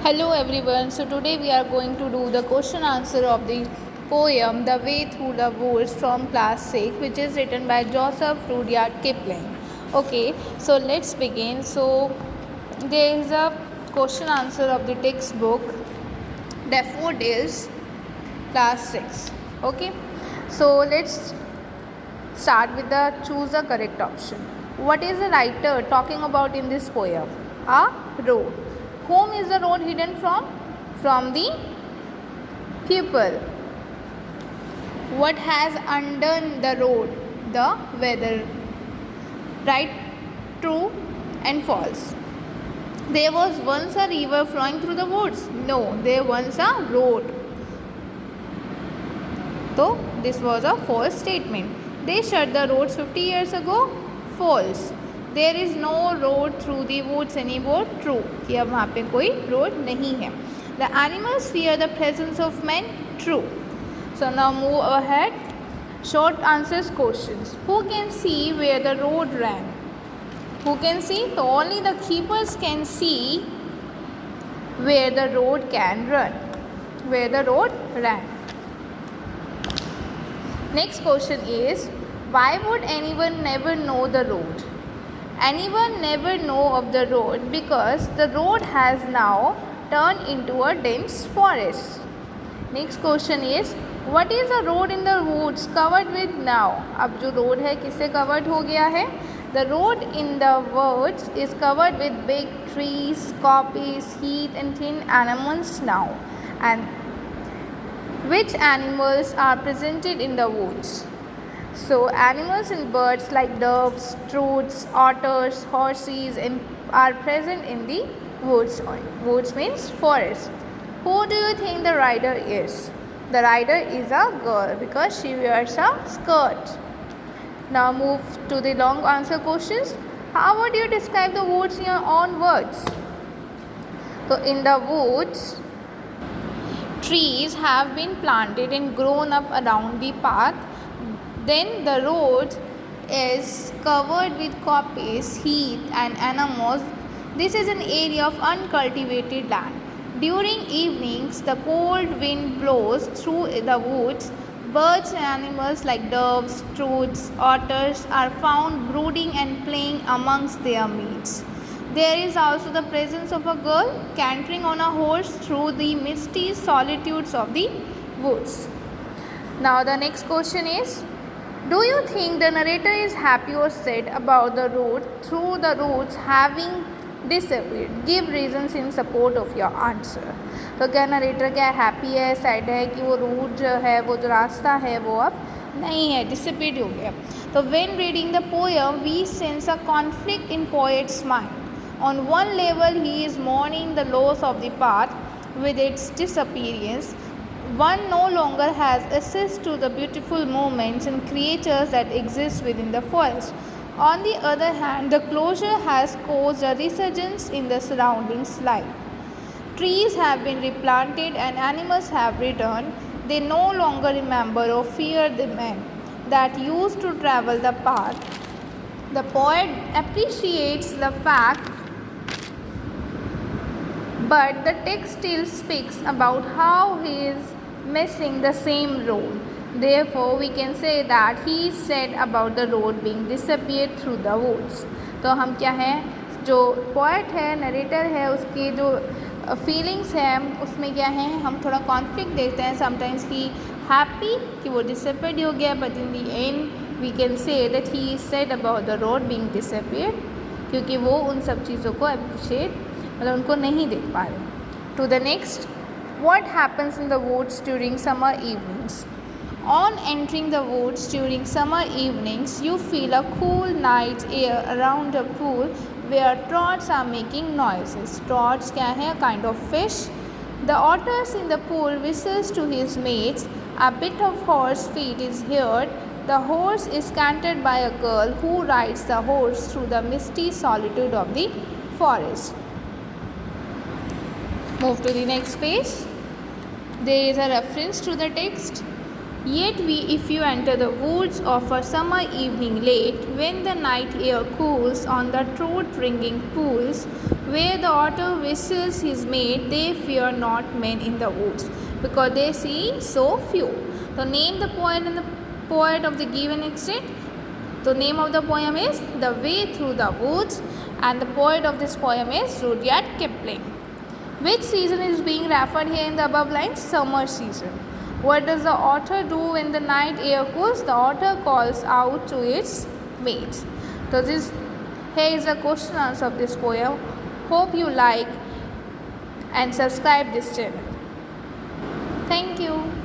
Hello everyone. So today we are going to do the question answer of the poem The Way Through the Woods from class 6, which is written by Joseph Rudyard Kipling. Okay, so let's begin. So there is a question answer of the textbook Daffodils class 6. Okay, so let's start with the choose a correct option. What is the writer talking about in this poem? A road. Whom is the road hidden from? From the pupil. What has undone the road? The weather. Right, true and false. There was once a river flowing through the woods. No, there was a road. So this was a false statement. They shut the roads 50 years ago. False. There is no road through the woods anymore. True. कि अब वहाँ पे कोई road नहीं है. The animals fear the presence of men. True. So now move ahead. Short answers questions. Who can see where the road ran? Who can see? So only the keepers can see where the road can run. Where the road ran. Next question is, why would anyone never know the road? Anyone never know of the road because the road has now turned into a dense forest. Next question is, what is a road in the woods covered with now? अब जो road है किससे covered हो गया है? The road in the woods is covered with big trees, coppice, heath and thin animals now. And which animals are presented in the woods? So animals and birds like doves, troots, otters, horses are present in the woods. Woods means forest. Who do you think the rider is? The rider is a girl because she wears a skirt. Now move to the long answer questions. How would you describe the woods in your own words? So in the woods, trees have been planted and grown up around the path. Then the road is covered with coppice, heath and animals. This is an area of uncultivated land. During evenings, the cold wind blows through the woods. Birds and animals like doves, troots, otters are found brooding and playing amongst their mates. There is also the presence of a girl cantering on a horse through the misty solitudes of the woods. Now the next question is, do you think the narrator is happy or sad about the road through the roads having disappeared? Give reasons in support of your answer. तो क्या narrator क्या happy है, sad है कि वो root जो है, वो जो रास्ता है वो अब नहीं है, डिसअपीयर हो गया. तो when reading the poem we sense a conflict in poet's mind. On one level he is mourning the loss of the path with its disappearance. One no longer has access to the beautiful moments and creatures that exist within the forest. On the other hand, the closure has caused a resurgence in the surroundings life. Trees have been replanted and animals have returned. They no longer remember or fear the men that used to travel the path. The poet appreciates the fact, but the text still speaks about how he is missing the same road. Therefore, we can say that he said about the road being disappeared through the woods. तो हम क्या हैं, जो poet है, narrator है, उसकी जो feelings हैं उसमें क्या है, हम थोड़ा कॉन्फ्लिक्ट देखते हैं. समटाइम्स ही हैप्पी कि वो डिसअपीयर्ड हो गया, but in the end we can say that he said about the road being disappeared, क्योंकि वो उन सब चीज़ों को अप्रिशिएट मतलब उनको नहीं देख पा रहे. To the next, what happens in the woods during summer evenings? On entering the woods during summer evenings, you feel a cool night air around a pool where trouts are making noises. Trouts क्या है? A kind of fish. The otters in the pool whistles to his mates. A bit of horse feet is heard. The horse is cantered by a girl who rides the horse through the misty solitude of the forest. Move to the next page. There is a reference to the text. Yet we, if you enter the woods of a summer evening late, when the night air cools on the throat-wringing pools, where the otter whistles his mate, they fear not men in the woods, because they see so few. So name the poet and the poet of the given extract. The name of the poem is The Way Through the Woods, and the poet of this poem is Rudyard Kipling. Which season is being referred here in the above lines? Summer season. What does the otter do when the night air cools? The otter calls out to its mates. So here is the question answer of this poem. Hope you like and subscribe this channel. Thank you.